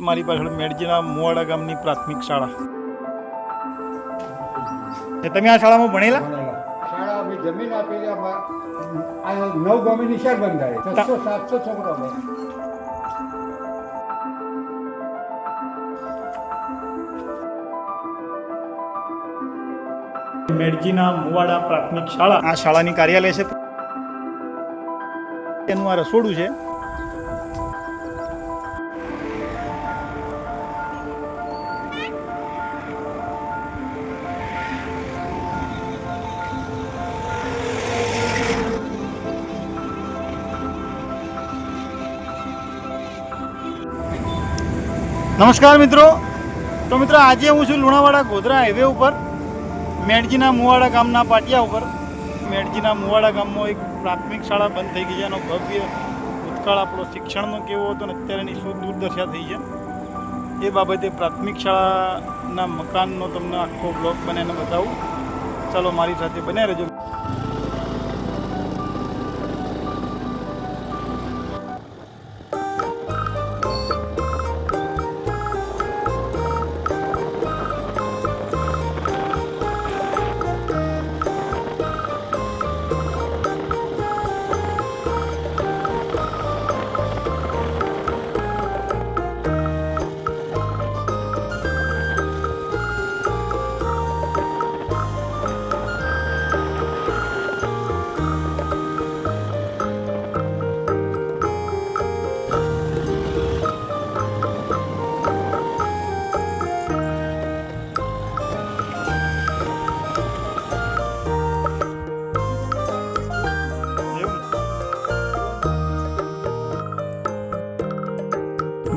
મારી પાછળ મેડજીના મુવાડા ગામની પ્રાથમિક શાળા. તમે આ શાળામાં ભણેલા? શાળા અમે જમીન આપેલી આ 9 ગામે નિશાળ બંધાય 600-700 છોકરા ભણે. મેડજીના મુવાડા પ્રાથમિક શાળા આ શાળાની કાર્યાલય છે. એનું આ રસોડું છે. નમસ્કાર મિત્રો. તો મિત્રો આજે હું છું લુણાવાડા ગોધરા હાઈવે ઉપર મેડજીના મુવાડા ગામના પાટિયા ઉપર. મેડજીના મુવાડા ગામમાં એક પ્રાથમિક શાળા બંધ થઈ ગઈ છે. એનો ભવ્ય ભૂતકાળ આપણો શિક્ષણનો કેવો હતો ને અત્યારે એની શું દુર્દશા થઈ છે એ બાબતે પ્રાથમિક શાળાના મકાનનો તમને આખો બ્લોગ બનાવીને બતાવું. ચાલો મારી સાથે બન્યા રહેજો.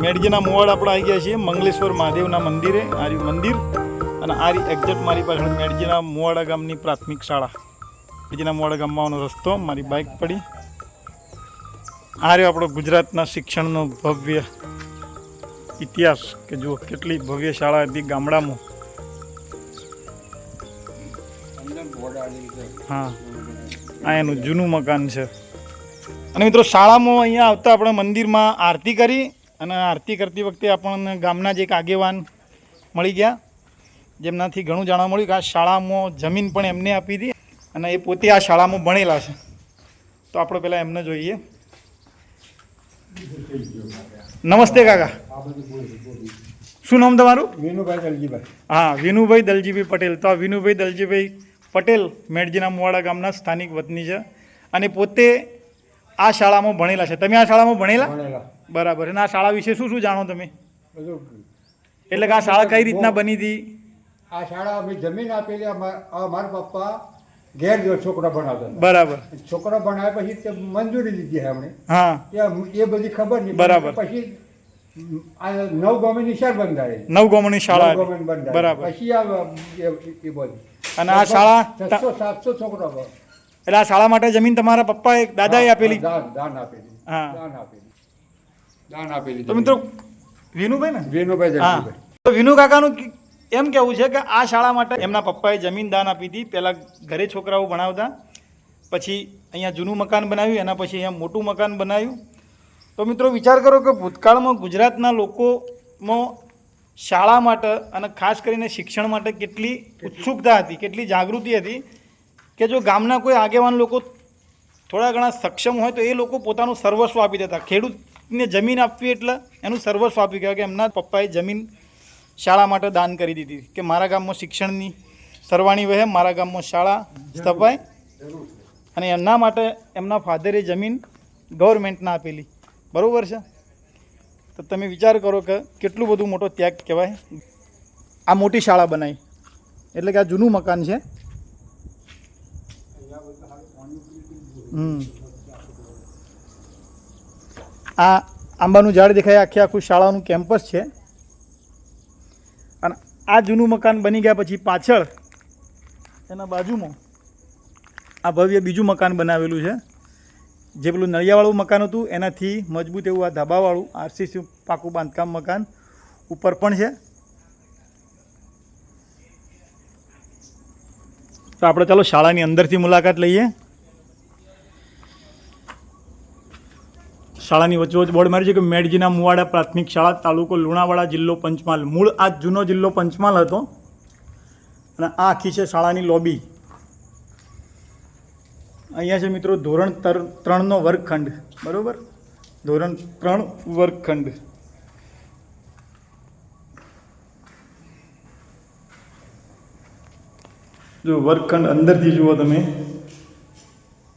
મેડજીના મુવાડા આપણે આવી ગયા છીએ મંગલેશ્વર મહાદેવના મંદિરે. આ રહ્યું મંદિર અને આ રહી એક્ઝેક્ટ મારી પાછળ મેડજીના મુવાડા ગામની પ્રાથમિક શાળા. મેડજીના મુવાડા ગામમાં આવવાનો રસ્તો. મારી બાઇક પડી. આ રહ્યો આપણો ગુજરાતના શિક્ષણનો ભવ્ય ઇતિહાસ કે જુઓ કેટલી ભવ્ય શાળા હતી ગામડામાં. હા, આ એનું જૂનું મકાન છે. અને મિત્રો શાળામાં અહીંયા આવતા આપણે મંદિરમાં આરતી કરી અને આરતી કરતી વખતે આપણને ગામના જ એક આગેવાન મળી ગયા જેમનાથી ઘણું જાણવા મળ્યું કે આ શાળામાં જમીન પણ એમને આપી હતી અને એ પોતે આ શાળામાં ભણેલા છે. તો આપણે પહેલાં એમને જોઈએ. નમસ્તે કાકા, શું નામ તમારું? વિનુભાઈ દલજીભાઈ. હા, વિનુભાઈ દલજીભાઈ પટેલ. તો આ વિનુભાઈ દલજીભાઈ પટેલ મેડજીના મુવાડા ગામના સ્થાનિક વતની છે અને પોતે આ શાળામાં ભણેલા છે. તમે આ શાળામાં ભણેલા? બરાબર. અને આ શાળા વિશે શું શું જાણો તમે? એટલે કે આ શાળા કઈ રીતના બની હતી? આ શાળા અમે જમીન આપેલી મારા પપ્પા ઘેર જો છોકરા ભણાવતા. બરાબર. છોકરા ભણાવ્યા પછી તે મંજૂરી લીધી છે અમને. હા, એ બધી ખબર નહીં. બરાબર. પછી આ 9 ગામે નિશાળ બંધાય. 9 ગામની શાળા બંધાય. બરાબર. પછી આ એ બધી અને આ શાળા 600-700 છોકરા ભણે. એટલે આ શાળા માટે જમીન તમારા પપ્પાએ દાદાએ આપેલી? દાન આપેલી. હા, દાન આપેલી. તો મિત્રો વિનુભાઈ ને? વિનુભાઈ દલજીભાઈ. તો વિનુ કાકાનું એમ કહેવું છે કે આ શાળા માટે એમના પપ્પાએ જમીન દાન આપી હતી. પહેલાં ઘરે છોકરાઓ ભણાવતા, પછી અહીંયા જૂનું મકાન બનાવ્યું, એના પછી અહીંયા મોટું મકાન બનાવ્યું. તો મિત્રો વિચાર કરો કે ભૂતકાળમાં ગુજરાતના લોકોમાં શાળા માટે અને ખાસ કરીને શિક્ષણ માટે કેટલી ઉત્સુકતા હતી, કેટલી જાગૃતિ હતી કે જો ગામના કોઈ આગેવાન લોકો થોડા ઘણા સક્ષમ હોય તો એ લોકો પોતાનું સર્વસ્વ આપી દેતા. ખેડૂતને જમીન આપવી એટલે એનું સર્વસ્વ આપી કહેવાય કે એમના પપ્પાએ જમીન શાળા માટે દાન કરી દીધી કે મારા ગામમાં શિક્ષણની સરવાણી વહે, મારા ગામમાં શાળા સ્થપાય. અને એમના માટે એમના ફાધરે જમીન ગવર્મેન્ટને આપેલી. બરાબર છે? તો તમે વિચાર કરો કે કેટલું બધું મોટો ત્યાગ કહેવાય. આ મોટી શાળા બનાવી એટલે કે આ જૂનું મકાન છે. આ આંબાનું ઝાડ દેખાય, આખું શાળાનું કેમ્પસ છે. અને આ જૂનું મકાન બની ગયા પછી પાછળ એના બાજુમાં આ ભવ્ય બીજું મકાન બનાવેલું છે. જે પેલું નળિયાવાળું મકાન હતું એનાથી મજબૂત એવું આ ધાબાવાળું આરસીસી પાકું બાંધકામ મકાન ઉપર પણ છે. તો આપણે ચાલો શાળાની અંદરથી મુલાકાત લઈએ. શાળાની વચ્ચોવચ્ચ બોર્ડ માર્યું છે કે મેડજીના મુવાડા પ્રાથમિક શાળા, તાલુકો લુણાવાડા, જિલ્લો પંચમહાલ. મૂળ આ જૂનો જિલ્લો પંચમહાલ હતો અને આ આખી છે શાળાની લોબી. અહીંયા છે મિત્રો ધોરણ 3નો વર્ગખંડ, બરાબર, ધોરણ 3 વર્ગખંડ. જો વર્ગખંડ અંદરથી જુઓ તમે,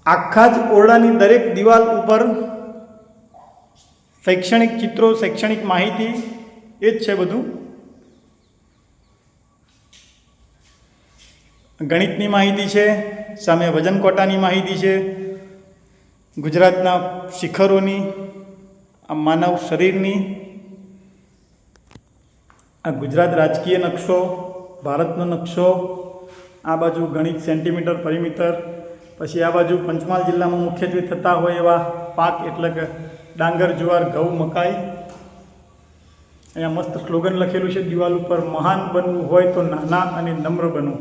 આખા જ ઓરડાની દરેક દિવાલ ઉપર શૈક્ષણિક ચિત્રો, શૈક્ષણિક માહિતી એ જ છે બધું. ગણિતની માહિતી છે, સામે વજન કોટાની માહિતી છે, ગુજરાતના શિખરોની, આ માનવ શરીરની, આ ગુજરાત રાજકીય નકશો, ભારતનો નકશો, આ બાજુ ગણિત સેન્ટીમીટર પરિમીટર, પછી આ બાજુ પંચમહાલ જિલ્લામાં મુખ્યત્વે થતા હોય એવા પાક એટલે કે ડાંગર, જુવાર, ઘઉં, મકાઈ. અહીંયા મસ્ત સ્લોગન લખેલું છે દિવાલ ઉપર, મહાન બનવું હોય તો નાના અને નમ્ર બનો.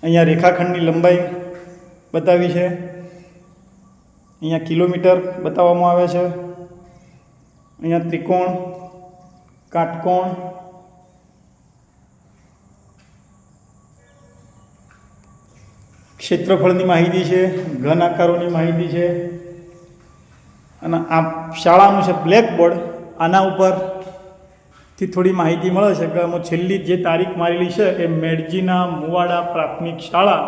અહીંયા રેખાખંડની લંબાઈ બતાવી છે, અહીંયા કિલોમીટર બતાવવામાં આવે છે, અહીંયા ત્રિકોણ, કાટકોણ, ક્ષેત્રફળની માહિતી છે, ઘન આકારોની માહિતી છે. અને આ શાળાનું છે બ્લેકબોર્ડ. આના ઉપરથી થોડી માહિતી મળે છે કે હું છેલ્લી જે તારીખ મારેલી છે એ મેડજીના મુવાડા પ્રાથમિક શાળા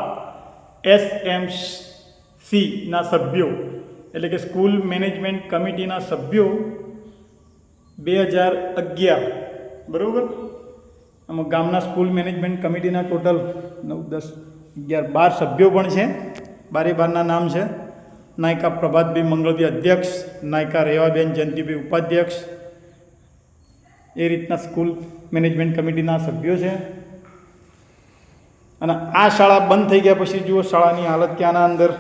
SMCના સભ્યો એટલે કે સ્કૂલ મેનેજમેન્ટ કમિટીના સભ્યો 2011, બરાબર. આમાં ગામના સ્કૂલ મેનેજમેન્ટ કમિટીના ટોટલ 9, 10, 11, 12 સભ્યો પણ છે. 12 નામ છે. નાયકા પ્રભાતભાઈ મંગળભાઈ અધ્યક્ષ, નાયકા રેવાબેન જયંતિભાઈ ઉપાધ્યક્ષ. એ રીતના સ્કૂલ મેનેજમેન્ટ કમિટીના સભ્યો છે. અને આ શાળા બંધ થઈ ગયા પછી જુઓ શાળાની હાલત, કે આના અંદર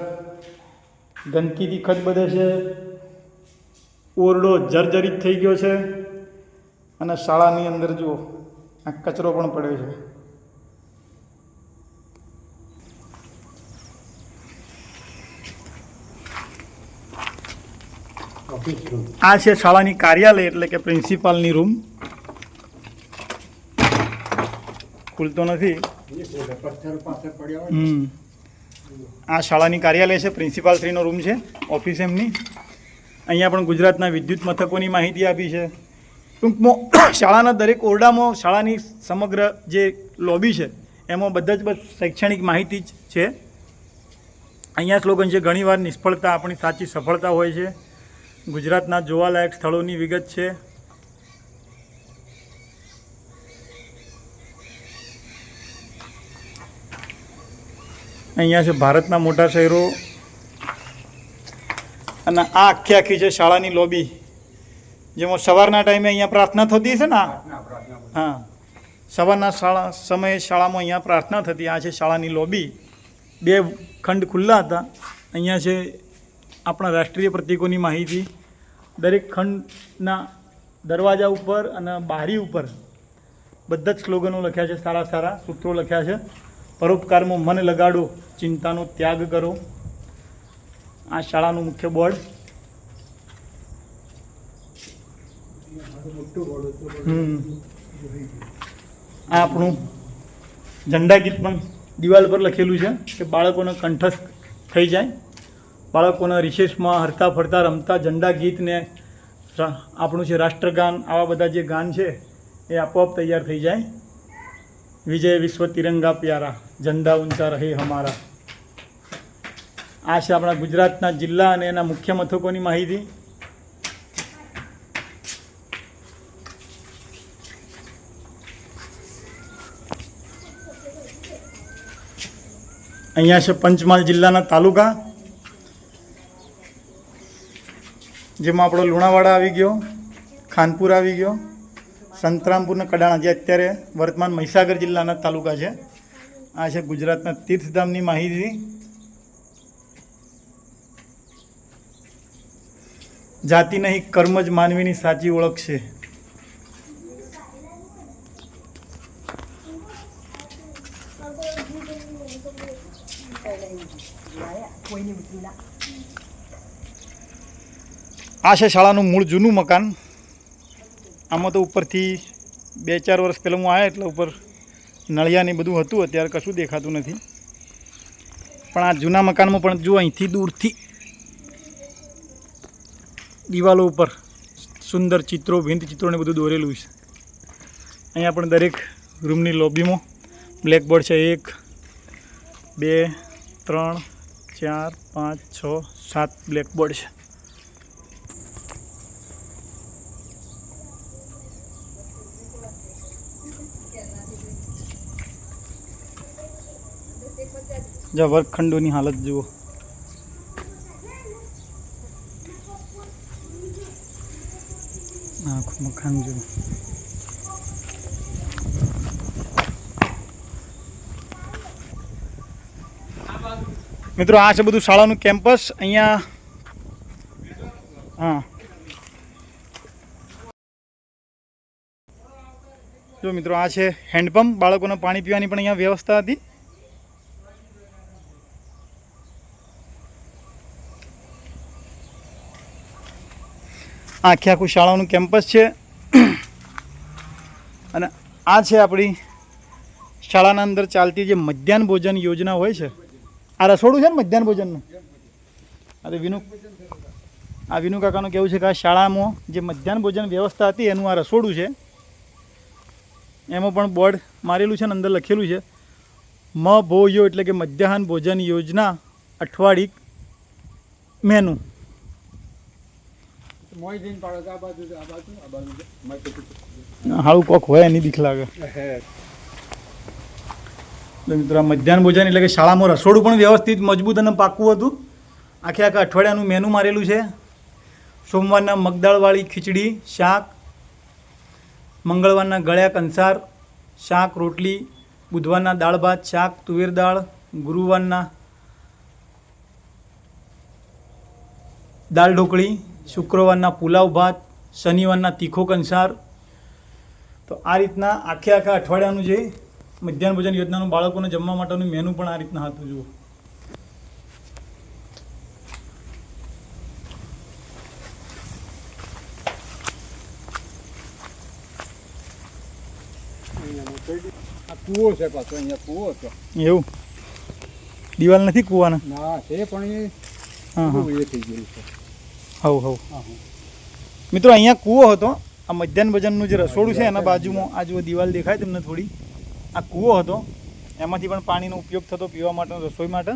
ગંદકીથી ખચબદે છે, ઓરડો જર્જરિત થઈ ગયો છે, અને શાળાની અંદર જુઓ આ કચરો પણ પડ્યો છે. આ છે શાળાની કાર્યાલય એટલે કે પ્રિન્સિપાલની રૂમ. ખુલતો નથી. આ શાળાની કાર્યાલય છે, પ્રિન્સિપાલશ્રીનો રૂમ છે, ઓફિસ એમની. અહીંયા પણ ગુજરાતના વિદ્યુત મથકોની માહિતી આપી છે. ટૂંકમાં શાળાના દરેક ઓરડામાં શાળાની સમગ્ર જે લોબી છે એમાં બધા જ બસ શૈક્ષણિક માહિતી જ છે. અહીંયા સ્લોગન છે, ઘણીવાર નિષ્ફળતા આપણી સાચી સફળતા હોય છે. ગુજરાતના જોવાલાયક સ્થળોની વિગત છે. અહીંયા છે ભારતના મોટા શહેરો. અને આ આખી છે શાળાની લોબી, જેમાં સવારના ટાઈમે અહીંયા પ્રાર્થના થતી છે ને. હા, સવારના સમયે શાળામાં અહીંયા પ્રાર્થના થતી. આ છે શાળાની લોબી. 2 ખંડ ખુલ્લા હતા. અહીંયા છે આપણા રાષ્ટ્રીય પ્રતીકોની માહિતી. દરેક ખંડના દરવાજા ઉપર અને બારી ઉપર બધા જ સ્લોગનો લખ્યા છે, સારા સારા સૂત્રો લખ્યા છે. પરોપકારમાં મન લગાડો, ચિંતાનો ત્યાગ કરો. આ શાળાનું મુખ્ય બોર્ડ. આ આપણું ઝંડા ગીત પણ દિવાલ પર લખેલું છે કે બાળકોને કંઠસ્થ થઈ જાય. બાળકોના રિસેસમાં હરતા ફરતા રમતા ઝંડા ગીતને આપણું છે રાષ્ટ્રગાન, આવા બધા જે ગાન છે એ આપોઆપ તૈયાર થઈ જાય. વિજય વિશ્વ તિરંગા પ્યારા, ઝંડા ઊંચા રહે હમારા. આ છે આપણા ગુજરાતના જિલ્લા અને એના મુખ્ય મથકોની માહિતી. અહીંયા છે પંચમહાલ જિલ્લાના તાલુકા, જેમાં આપણો લુણાવાડા આવી ગયો, ખાનપુર આવી ગયો, સંતરામપુર અને કડાણા, જે અત્યારે વર્તમાન મહીસાગર જિલ્લાના તાલુકા છે. આ છે ગુજરાતના તીર્થધામની માહિતી. જાતિ નહીં, કર્મ જ માનવીની સાચી ઓળખ છે. આ છે શાળાનું મૂળ જૂનું મકાન. આમાં તો ઉપરથી 2-4 વર્ષ પહેલાં હું આવ્યા એટલે ઉપર નળિયા ને બધું હતું. અત્યારે કશું દેખાતું નથી. પણ આ જૂના મકાનમાં પણ જો અહીંથી દૂરથી દિવાલો ઉપર સુંદર ચિત્રો, ભીંત ચિત્રોને બધું દોરેલું છે. અહીંયા પણ દરેક રૂમની લોબીમાં બ્લેકબોર્ડ છે. 1 2 3 4 5 6 7 બ્લેકબોર્ડ છે. જો વર્ગખંડોની હાલત જુઓ. આખું મકાન જુઓ. મિત્રો આ છે બધું શાળાનું કેમ્પસ. અહીંયા હા જો મિત્રો આ છે હેન્ડપંપ. બાળકોને પાણી પીવાની પણ અહીંયા વ્યવસ્થા હતી. આખે આખું શાળાનું કેમ્પસ છે. અને આ છે આપણી શાળાના અંદર ચાલતી જે મધ્યાહન ભોજન યોજના હોય છે. આ રસોડું છે ને મધ્યાહન ભોજનનું. અરે વિનુ કાકાનું કહેવું છે કે આ શાળામાં જે મધ્યાહન ભોજન વ્યવસ્થા હતી એનું આ રસોડું છે. એમાં પણ બોર્ડ મારેલું છે ને અંદર લખેલું છે MVOYO એટલે કે મધ્યાહન ભોજન યોજના અઠવાડિક મેનુ. હાળું કોક હોય એની દીખ લાગે. મિત્રો આ મધ્યાહન ભોજન એટલે કે શાળામાં રસોડું પણ વ્યવસ્થિત મજબૂત અને પાક્કું હતું. આખે આખા અઠવાડિયાનું મેનુ મારેલું છે. સોમવારના મગદાળવાળી ખીચડી શાક, મંગળવારના ગળ્યા કંસાર શાક રોટલી, બુધવારના દાળ ભાત શાક તુવેર દાળ, ગુરુવારના દાળ ઢોકળી, શુક્રવારના પુલાવ ભાત, શનિવારના તીખો કંસાર. તો આ રીતના આખે આખા અઠવાડિયાનું જે મધ્યાહન ભોજન યોજનાનું બાળકોને જમવા માટેનું મેનુ પણ આ રીતના હતું. જુઓ કૂવો છે પાછો. અહીંયા કૂવો હતો. એવું દિવાલ નથી કૂવાના? ના છે પણ એ હા હા એ થઈ ગયું છે. હવ મિત્રો અહીંયા કૂવો હતો. આ મધ્યાહન ભોજનનું જે રસોડું છે એના બાજુમાં આ જો દિવાલ દેખાય તમને થોડી, આ કૂવો હતો. એમાંથી પણ પાણીનો ઉપયોગ થતો પીવા માટે, રસોઈ માટે.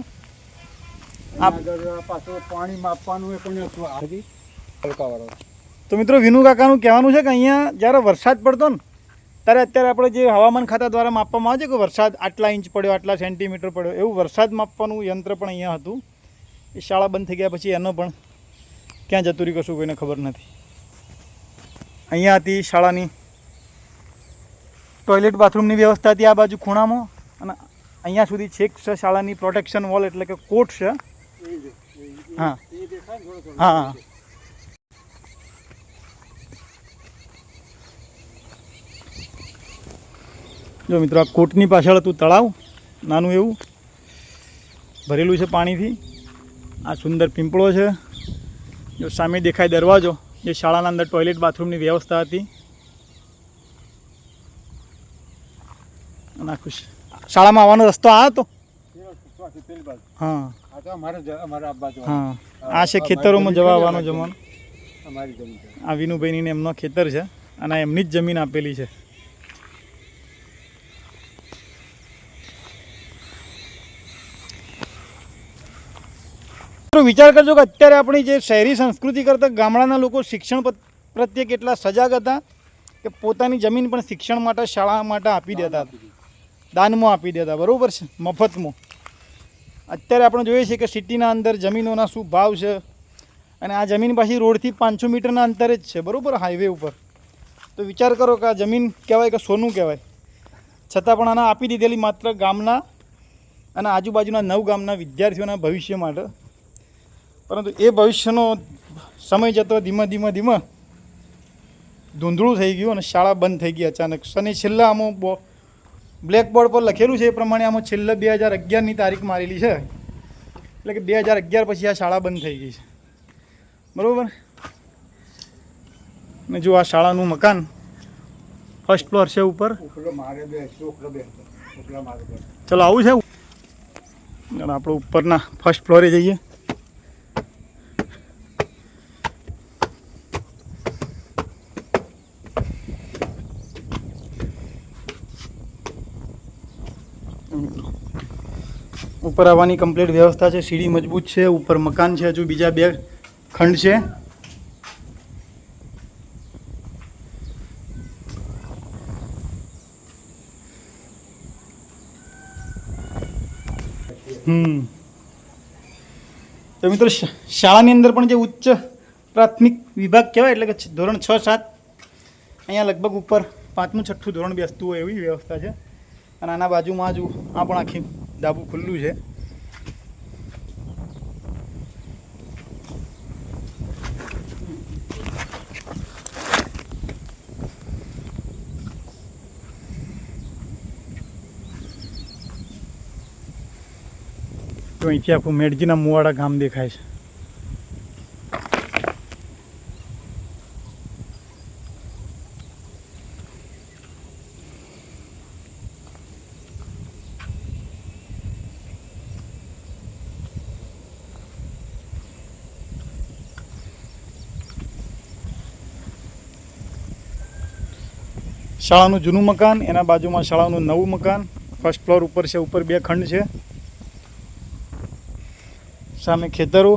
પાછું પાણી માપવાનું એ પણ હલકાવાળો. તો મિત્રો વિનુ કાકાનું કહેવાનું છે કે અહીંયા જ્યારે વરસાદ પડતો ને ત્યારે અત્યારે આપણે જે હવામાન ખાતા દ્વારા માપવામાં આવે છે કે વરસાદ આટલા ઇંચ પડ્યો, આટલા સેન્ટીમીટર પડ્યો, એવું વરસાદ માપવાનું યંત્ર પણ અહીંયા હતું. એ શાળા બંધ થઈ ગયા પછી એનો પણ ક્યાં જતું રહ્યું કશું કોઈને ખબર નથી. અહીંયા હતી શાળાની ટોયલેટ બાથરૂમની વ્યવસ્થા હતી આ બાજુ ખૂણામાં. અને અહીંયા સુધી છેક છે શાળાની પ્રોટેક્શન વોલ એટલે કે કોટ છે. હા હા જો મિત્રો આ કોટની પાછળ હતું તળાવ નાનું એવું ભરેલું છે પાણીથી. આ સુંદર પીંપળો છે. જો સામે દેખાય દરવાજો, જે શાળાના અંદર ટોયલેટ બાથરૂમની વ્યવસ્થા હતી. અને આખું શાળામાં આવવાનો રસ્તો આ હતો. હા હા આ છે ખેતરોમાં જવા આવવાનો જમવાનો. આ વિનુભાઈની એમનો ખેતર છે અને એમની જ જમીન આપેલી છે. વિચાર કરજો કે અત્યારે આપણી જે શહેરી સંસ્કૃતિ કરતાં ગામડાના લોકો શિક્ષણ પ્રત્યે કેટલા સજાગ હતા કે પોતાની જમીન પણ શિક્ષણ માટે, શાળા માટે આપી દેતા હતા, દાનમાં આપી દેતા. બરાબર છે, મફતમાં. અત્યારે આપણે જોઈએ છીએ કે સિટીના અંદર જમીનોના શું ભાવ છે. અને આ જમીન પાછી રોડથી 500 મીટરના અંતરે જ છે. બરાબર, હાઈવે ઉપર. તો વિચાર કરો કે આ જમીન કહેવાય કે સોનું કહેવાય. છતાં પણ આના આપી દીધેલી માત્ર ગામના અને આજુબાજુના 9 ગામના વિદ્યાર્થીઓના ભવિષ્ય માટે. પરંતુ એ ભવિષ્યનો સમય જતો ધીમે ધૂંધળું થઈ ગયું અને શાળા બંધ થઈ ગઈ અચાનક. અને છેલ્લા આમાં બ્લેકબોર્ડ પર લખેલું છે એ પ્રમાણે આમાં છેલ્લા 2011ની તારીખ મારેલી છે. એટલે કે 2011 પછી આ શાળા બંધ થઈ ગઈ છે. બરાબર. અને જો આ શાળાનું મકાન ફર્સ્ટ ફ્લોર છે ઉપર. ઉપલો મારે બે છોકરો બે ઉપલા મારે બે. ચલો આવું છે આપણે ઉપરના ફર્સ્ટ ફ્લોરે જઈએ. ઉપર આવવાની કમ્પ્લીટ વ્યવસ્થા છે. સીડી મજબૂત છે. ઉપર મકાન છે. હજુ બીજા 2 ખંડ છે. તો મિત્રો શાળાની અંદર પણ જે ઉચ્ચ પ્રાથમિક વિભાગ કહેવાય એટલે કે ધોરણ 6-7 અહીંયા લગભગ ઉપર 5મું 6ઠું ધોરણ બેસતું હોય એવી વ્યવસ્થા છે. અને આના બાજુમાં જ આ પણ આખી ડાબું ખુલ્લું છે. તો અહીંથી આખું મેડજીના મુવાડા ગામ દેખાય છે. શાળાનું જૂનું મકાન, એના બાજુમાં શાળાનું નવું મકાન. ફર્સ્ટ ફ્લોર ઉપર છે. ઉપર 2 ખંડ છે. સામે ખેતરો.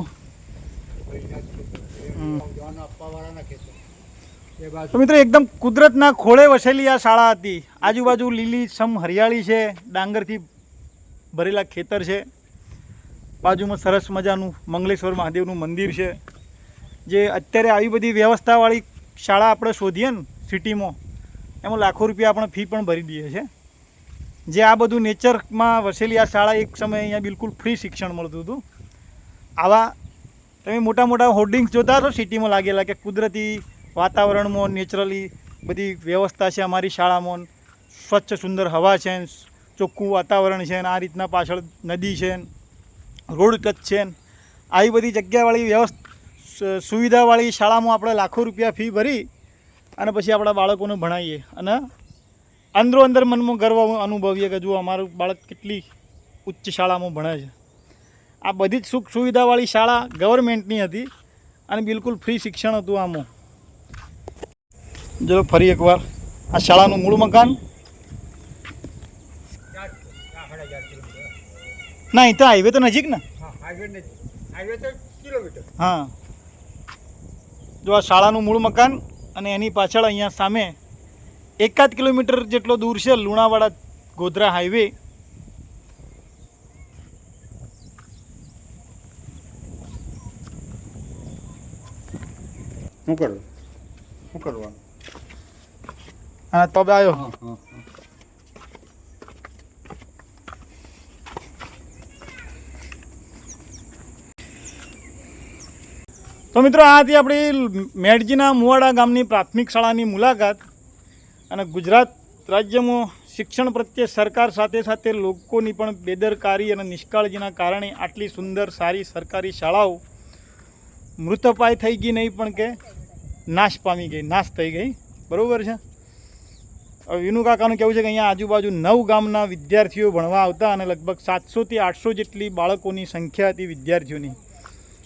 તો મિત્રો એકદમ કુદરતના ખોળે વસેલી આ શાળા હતી. આજુબાજુ લીલી સમ હરિયાળી છે. ડાંગરથી ભરેલા ખેતર છે. બાજુમાં સરસ મજાનું મંગલેશ્વર મહાદેવનું મંદિર છે. જે અત્યારે આવી બધી વ્યવસ્થાવાળી શાળા આપણે શોધીએ ને સિટીમાં, એમાં લાખો રૂપિયા આપણે ફી પણ ભરી દઈએ છીએ. જે આ બધું નેચરમાં વસેલી આ શાળા એક સમયે અહીંયા બિલકુલ ફ્રી શિક્ષણ મળતું હતું. આવા તમે મોટા મોટા હોર્ડિંગ્સ જોતા હશો સિટીમાં લાગેલા કે કુદરતી વાતાવરણમાં નેચરલી બધી વ્યવસ્થા છે અમારી શાળામાં. સ્વચ્છ સુંદર હવા છે, ચોખ્ખું વાતાવરણ છે, અને આ રીતના પાછળ નદી છે, રોડ ટચ છે. આવી બધી જગ્યાવાળી સુવિધાવાળી શાળામાં આપણે લાખો રૂપિયા ફી ભરી અને પછી આપણા બાળકોને ભણાવીએ અને અંદરો અંદર મનમાં ગર્વ અનુભવીએ કે જુઓ અમારું બાળક કેટલી ઉચ્ચ શાળામાં ભણે છે. આ બધી જ સુખ સુવિધાવાળી શાળા ગવર્મેન્ટની હતી અને બિલકુલ ફ્રી શિક્ષણ હતું આમાં. ચલો ફરી એકવાર આ શાળાનું મૂળ મકાન. ના અહીં તો હાઈવે તો નજીક ને. હા, જો આ શાળાનું મૂળ મકાન અને એની પાછળ અહીંયા સામે 1 કિલોમીટર જેટલો દૂર છે લુણાવાડા ગોધરા હાઈવે. શું કરવાનું? હા તો આવ્યો. તો મિત્રો આ હતી આપણી મેડજીના મુવાડા ગામની પ્રાથમિક શાળાની મુલાકાત. અને ગુજરાત રાજ્યમાં શિક્ષણ પ્રત્યે સરકાર સાથે સાથે લોકોની પણ બેદરકારી અને નિષ્કાળજીના કારણે આટલી સુંદર સારી સરકારી શાળાઓ મૃતપાય થઈ ગઈ નહીં પણ કે નાશ પામી ગઈ, નાશ થઈ ગઈ. બરાબર છે. હવે વિનુ કાકાનું કહેવું છે કે અહીંયા આજુબાજુ 9 ગામના વિદ્યાર્થીઓ ભણવા આવતા અને લગભગ 700 થી 800 જેટલી બાળકોની સંખ્યા હતી વિદ્યાર્થીઓની.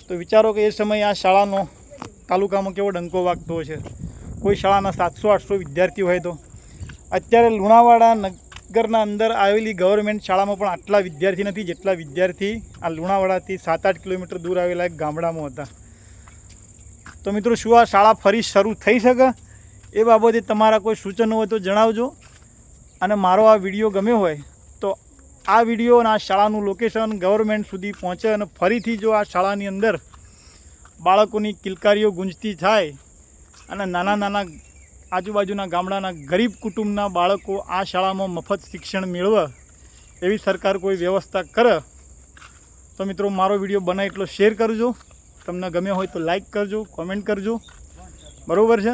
તો વિચારો કે એ સમયે આ શાળાનો તાલુકામાં કેવો ડંકો વાગતો હશે. કોઈ શાળાના 700-800 વિદ્યાર્થીઓ હોય તો અત્યારે લુણાવાડા નગરના અંદર આવેલી ગવર્મેન્ટ શાળામાં પણ આટલા વિદ્યાર્થી નથી જેટલા વિદ્યાર્થી આ લુણાવાડાથી 7-8 કિલોમીટર દૂર આવેલા એક ગામડામાં હતા. તો મિત્રો શું આ શાળા ફરી શરૂ થઈ શકે એ બાબતે તમારા કોઈ સૂચનો હોય તો જણાવજો. અને મારો આ વિડીયો ગમ્યો હોય તો આ વિડીયો અને આ શાળાનું લોકેશન ગવર્મેન્ટ સુધી પહોંચે અને ફરીથી જો આ શાળાની અંદર બાળકોની કિલકારીઓ ગુંજતી થાય અને નાના નાના આજુબાજુના ગામડાના ગરીબ કુટુંબના બાળકો આ શાળામાં મફત શિક્ષણ મેળવે એવી સરકાર કોઈ વ્યવસ્થા કરે તો મિત્રો મારો વિડીયો બને એટલો શેર કરજો. તમને ગમ્યો હોય તો લાઈક કરજો, કોમેન્ટ કરજો. બરાબર છે.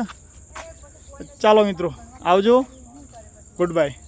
ચાલો મિત્રો આવજો. Good bye.